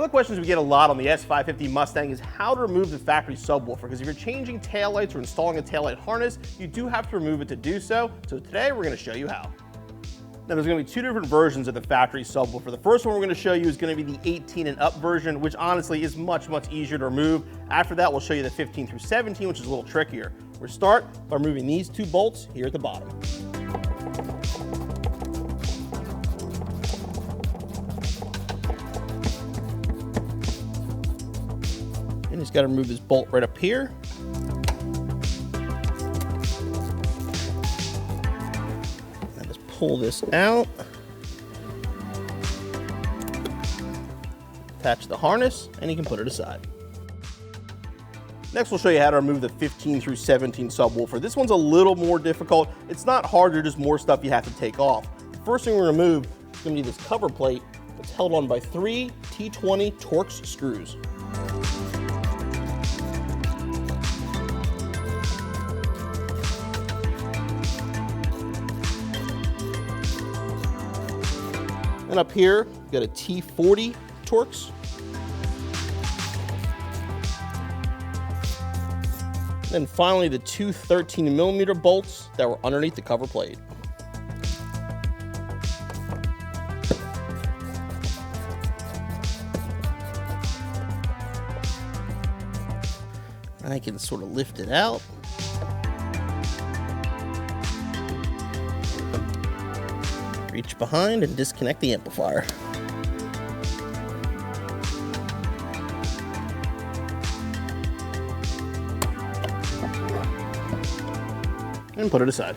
One of the questions we get a lot on the S550 Mustang is how to remove the factory subwoofer, because if you're changing taillights or installing a taillight harness, you do have to remove it to do so. So today we're going to show you how. Now there's going to be two different versions of the factory subwoofer. The first one we're going to show you is going to be the 18 and up version, which honestly is much easier to remove. After that, we'll show you the 15 through 17, which is a little trickier. We'll start by removing these two bolts here at the bottom. And just got to remove this bolt right up here. And just pull this out. Attach the harness, and you can put it aside. Next, we'll show you how to remove the 15 through 17 subwoofer. This one's a little more difficult. It's not hard, there's just more stuff you have to take off. The first thing we remove is going to be this cover plate that's held on by 3 T20 Torx screws. And up here, we've got a T40 Torx. And finally, the two 13mm bolts that were underneath the cover plate. I can sort of lift it out. Reach behind and disconnect the amplifier. And put it aside.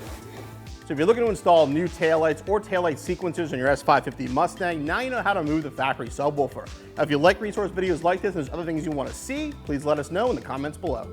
So if you're looking to install new taillights or taillight sequencers in your S550 Mustang, now you know how to remove the factory subwoofer. Now if you like resource videos like this and there's other things you want to see, please let us know in the comments below.